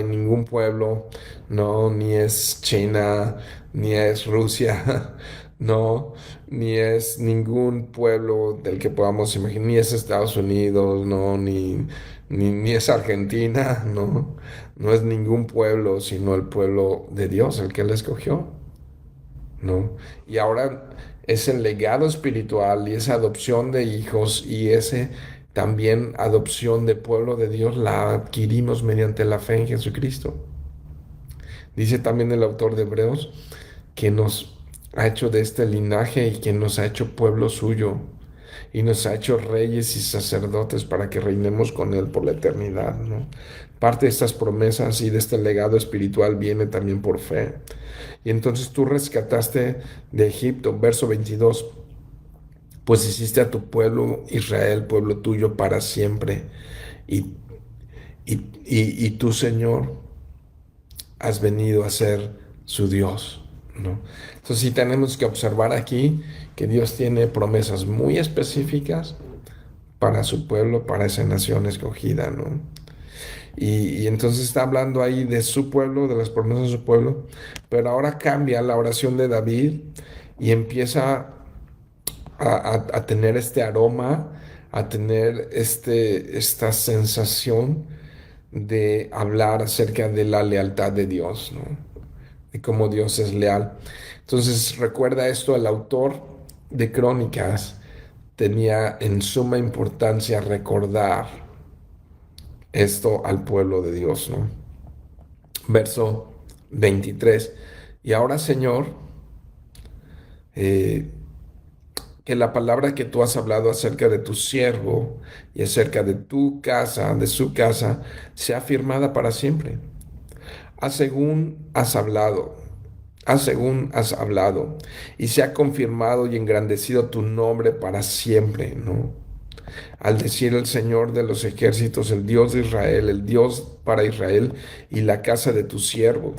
ningún pueblo, ¿no? Ni es China, ni es Rusia, no, ni es ningún pueblo del que podamos imaginar, ni es Estados Unidos, no, ni es Argentina, no, no es ningún pueblo, sino el pueblo de Dios, el que él escogió, ¿no? Y ahora ese legado espiritual y esa adopción de hijos y ese también adopción de pueblo de Dios la adquirimos mediante la fe en Jesucristo. Dice también el autor de Hebreos que nos ha hecho de este linaje y que nos ha hecho pueblo suyo y nos ha hecho reyes y sacerdotes para que reinemos con él por la eternidad, ¿no? Parte de estas promesas y de este legado espiritual viene también por fe. Y entonces tú rescataste de Egipto, verso 22, pues hiciste a tu pueblo Israel, pueblo tuyo para siempre. Y, y tú, Señor, has venido a ser su Dios, ¿no? Entonces sí tenemos que observar aquí que Dios tiene promesas muy específicas para su pueblo, para esa nación escogida, ¿no? Y entonces está hablando ahí de su pueblo, de las promesas de su pueblo, pero ahora cambia la oración de David y empieza a tener este aroma, a tener esta sensación de hablar acerca de la lealtad de Dios, ¿no? De cómo Dios es leal. Entonces, recuerda esto, el autor de Crónicas tenía en suma importancia recordar esto al pueblo de Dios, ¿no? Verso 23. Y ahora, Señor, eh, que la palabra que tú has hablado acerca de tu siervo y acerca de tu casa, de su casa, sea firmada para siempre. Haz según has hablado, haz según has hablado, y se ha confirmado y engrandecido tu nombre para siempre, ¿no? Al decir el Señor de los ejércitos, el Dios de Israel, el Dios para Israel y la casa de tu siervo.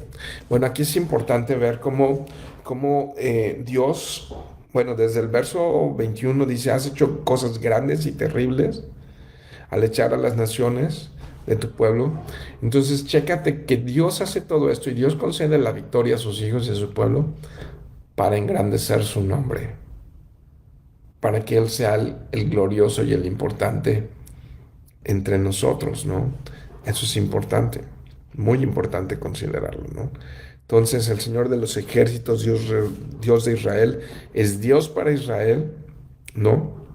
Bueno, aquí es importante ver cómo Dios, bueno, desde el verso 21 dice, has hecho cosas grandes y terribles al echar a las naciones de tu pueblo. Entonces, chécate que Dios hace todo esto y Dios concede la victoria a sus hijos y a su pueblo para engrandecer su nombre, para que Él sea el glorioso y el importante entre nosotros, ¿no? Eso es importante, muy importante considerarlo, ¿no? Entonces, el Señor de los ejércitos, Dios de Israel, es Dios para Israel, ¿no?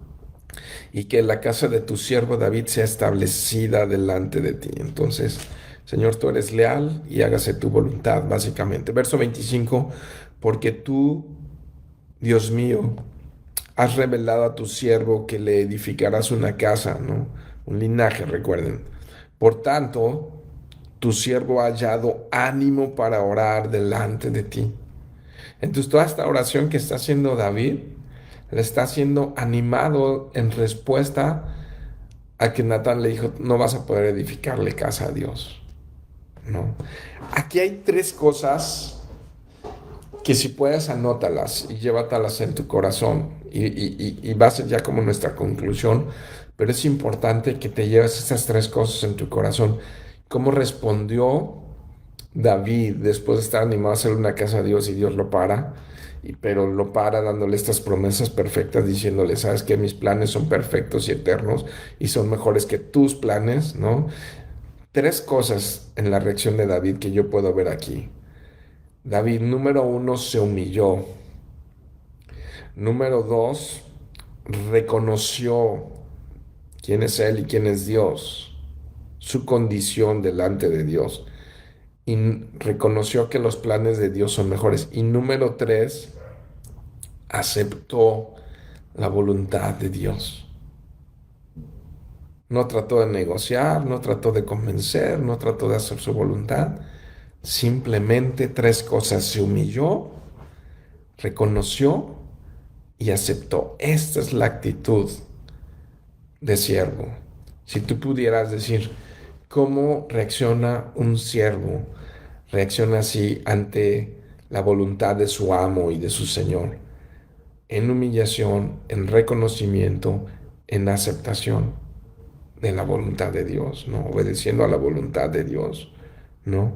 Y que la casa de tu siervo David sea establecida delante de ti. Entonces, Señor, tú eres leal y hágase tu voluntad, básicamente. Verso 25, porque tú, Dios mío, has revelado a tu siervo que le edificarás una casa, ¿no? Un linaje, recuerden. Por tanto, tu siervo ha hallado ánimo para orar delante de ti. Entonces, toda esta oración que está haciendo David, la está haciendo animado en respuesta a que Natán le dijo, no vas a poder edificarle casa a Dios, ¿no? Aquí hay tres cosas que si puedes anótalas y llévatalas en tu corazón y va a ser ya como nuestra conclusión, pero es importante que te lleves esas tres cosas en tu corazón. ¿Cómo respondió David después de estar animado a hacer una casa a Dios y Dios lo para? Pero lo para dándole estas promesas perfectas, diciéndole, sabes que mis planes son perfectos y eternos y son mejores que tus planes, ¿no? Tres cosas en la reacción de David que yo puedo ver aquí. David, número uno, se humilló. Número dos, reconoció quién es Él y quién es Dios, su condición delante de Dios. Y reconoció que los planes de Dios son mejores. Y número tres, aceptó la voluntad de Dios. No trató de negociar, no trató de convencer, no trató de hacer su voluntad. Simplemente tres cosas: se humilló, reconoció y aceptó. Esta es la actitud de siervo. Si tú pudieras decir, ¿cómo reacciona un siervo? Reacciona así ante la voluntad de su amo y de su Señor. En humillación, en reconocimiento, en aceptación de la voluntad de Dios, ¿no? Obedeciendo a la voluntad de Dios, ¿no?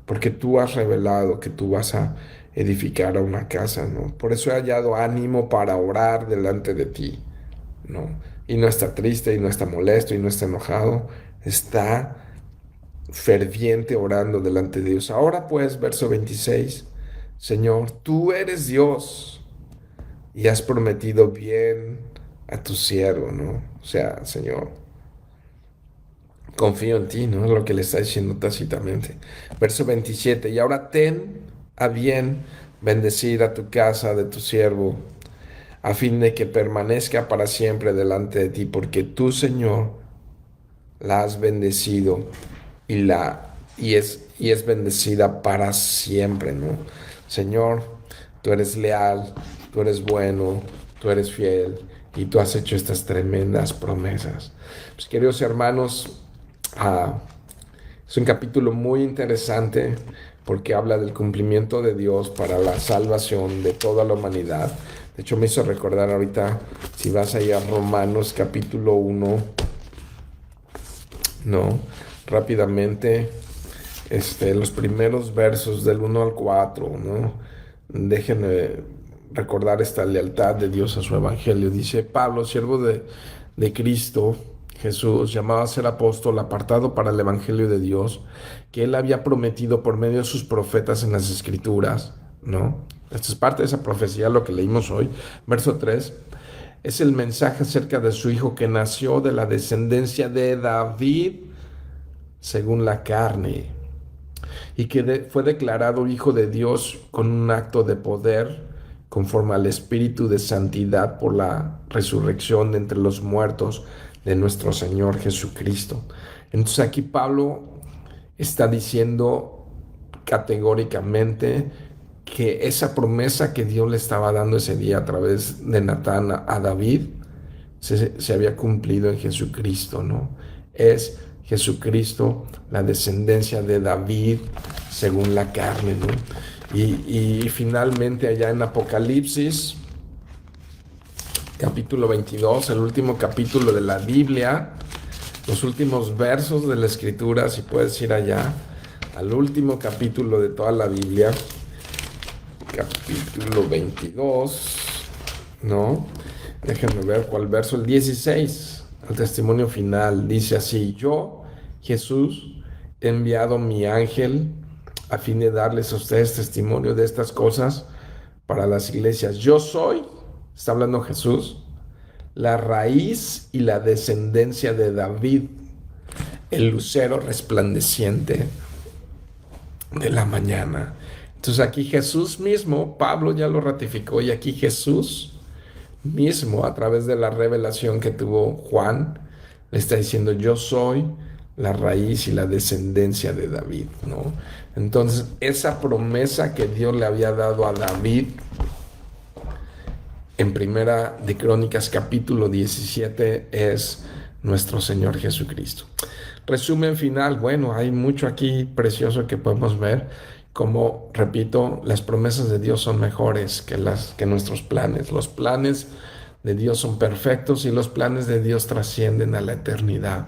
Porque tú has revelado que tú vas a edificar a una casa, ¿no? Por eso he hallado ánimo para orar delante de ti, ¿no? Y no está triste, y no está molesto, y no está enojado, está ferviente orando delante de Dios. Ahora pues, verso 26, Señor, tú eres Dios y has prometido bien a tu siervo, ¿no? O sea, Señor, confío en ti, ¿no? Es lo que le está diciendo tácitamente. Verso 27, y ahora ten a bien bendecir a tu casa de tu siervo, a fin de que permanezca para siempre delante de ti, porque tú, Señor, la has bendecido y es bendecida para siempre, ¿no? Señor, tú eres leal, tú eres bueno, tú eres fiel y tú has hecho estas tremendas promesas. Pues, queridos hermanos, es un capítulo muy interesante porque habla del cumplimiento de Dios para la salvación de toda la humanidad. De hecho, me hizo recordar ahorita, si vas ahí a Romanos capítulo 1, ¿no? Rápidamente, los primeros versos del 1 al 4, ¿no? Déjenme recordar esta lealtad de Dios a su evangelio. Dice Pablo, siervo de Cristo Jesús, llamado a ser apóstol, apartado para el Evangelio de Dios, que él había prometido por medio de sus profetas en las Escrituras, ¿no? Esta es parte de esa profecía, lo que leímos hoy. Verso 3 es el mensaje acerca de su hijo que nació de la descendencia de David según la carne y que fue declarado hijo de Dios con un acto de poder conforme al espíritu de santidad por la resurrección de entre los muertos de nuestro Señor Jesucristo. Entonces aquí Pablo está diciendo categóricamente que esa promesa que Dios le estaba dando ese día a través de Natán a David se había cumplido en Jesucristo, ¿no? Es Jesucristo la descendencia de David según la carne, ¿no? Y finalmente allá en Apocalipsis, capítulo 22, el último capítulo de la Biblia, los últimos versos de la Escritura, si puedes ir allá, al último capítulo de toda la Biblia, capítulo 22, ¿no? Déjenme ver cuál verso, el 16, el testimonio final, dice así: yo, Jesús, he enviado mi ángel a fin de darles a ustedes testimonio de estas cosas para las iglesias. Yo soy, está hablando Jesús, la raíz y la descendencia de David, el lucero resplandeciente de la mañana. Entonces aquí Jesús mismo, Pablo ya lo ratificó, y aquí Jesús mismo, a través de la revelación que tuvo Juan, le está diciendo: yo soy la raíz y la descendencia de David, ¿no? Entonces, esa promesa que Dios le había dado a David en Primera de Crónicas, capítulo 17, es nuestro Señor Jesucristo. Resumen final, bueno, hay mucho aquí precioso que podemos ver. Como repito, las promesas de Dios son mejores que nuestros planes. Los planes de Dios son perfectos y los planes de Dios trascienden a la eternidad,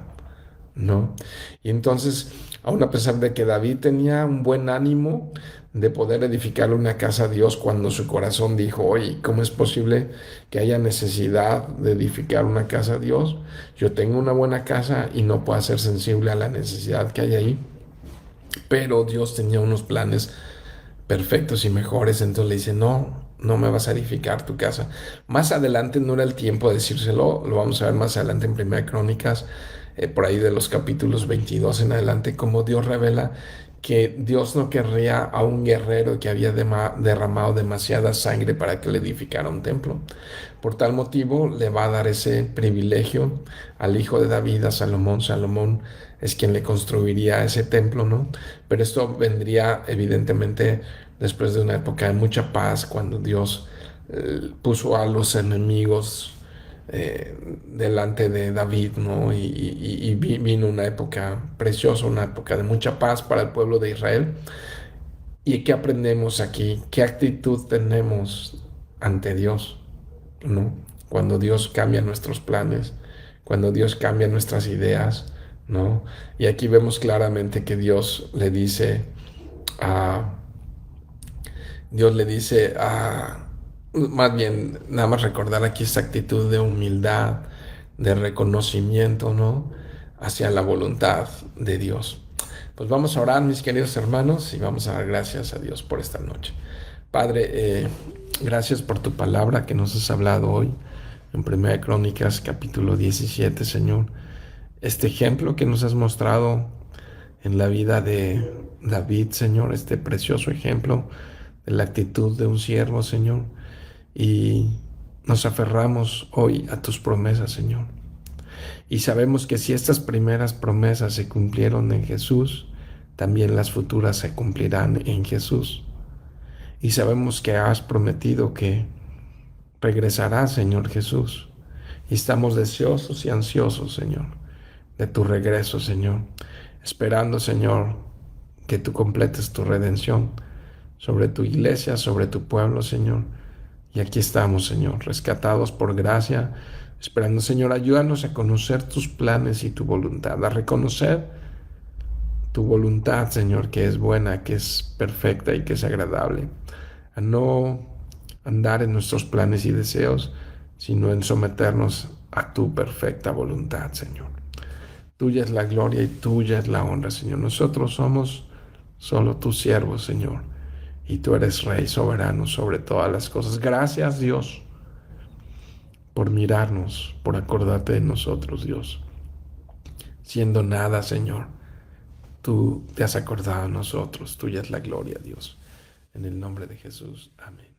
¿no? Y entonces, aun a pesar de que David tenía un buen ánimo de poder edificar una casa a Dios, cuando su corazón dijo: oye, ¿cómo es posible que haya necesidad de edificar una casa a Dios? Yo tengo una buena casa y no puedo ser sensible a la necesidad que hay ahí. Pero Dios tenía unos planes perfectos y mejores, entonces le dice: no me vas a edificar tu casa. Más adelante, no era el tiempo de decírselo, lo vamos a ver más adelante en Primera Crónicas, por ahí de los capítulos 22 en adelante, como Dios revela que Dios no querría a un guerrero que había derramado demasiada sangre para que le edificara un templo. Por tal motivo le va a dar ese privilegio al hijo de David, a Salomón. Salomón es quien le construiría ese templo, ¿no? Pero esto vendría evidentemente después de una época de mucha paz, cuando Dios puso a los enemigos delante de David, ¿no? Y vino una época preciosa, una época de mucha paz para el pueblo de Israel. ¿Y qué aprendemos aquí? ¿Qué actitud tenemos ante Dios, ¿no? Cuando Dios cambia nuestros planes, cuando Dios cambia nuestras ideas, ¿no? Y aquí vemos claramente que Dios le dice más bien, nada más recordar aquí esta actitud de humildad, de reconocimiento, ¿no? Hacia la voluntad de Dios. Pues vamos a orar, mis queridos hermanos, y vamos a dar gracias a Dios por esta noche. Padre, gracias por tu palabra que nos has hablado hoy en Primera Crónicas, capítulo 17, Señor. Este ejemplo que nos has mostrado en la vida de David, Señor, este precioso ejemplo de la actitud de un siervo, Señor. Y nos aferramos hoy a tus promesas, Señor. Y sabemos que si estas primeras promesas se cumplieron en Jesús, también las futuras se cumplirán en Jesús. Y sabemos que has prometido que regresarás, Señor Jesús. Y estamos deseosos y ansiosos, Señor, de tu regreso, Señor. Esperando, Señor, que tú completes tu redención sobre tu iglesia, sobre tu pueblo, Señor. Y aquí estamos, Señor, rescatados por gracia, esperando, Señor, ayúdanos a conocer tus planes y tu voluntad, a reconocer tu voluntad, Señor, que es buena, que es perfecta y que es agradable, a no andar en nuestros planes y deseos, sino en someternos a tu perfecta voluntad, Señor. Tuya es la gloria y tuya es la honra, Señor. Nosotros somos solo tus siervos, Señor. Y tú eres Rey soberano sobre todas las cosas. Gracias, Dios, por mirarnos, por acordarte de nosotros, Dios. Siendo nada, Señor, tú te has acordado de nosotros. Tuya es la gloria, Dios. En el nombre de Jesús. Amén.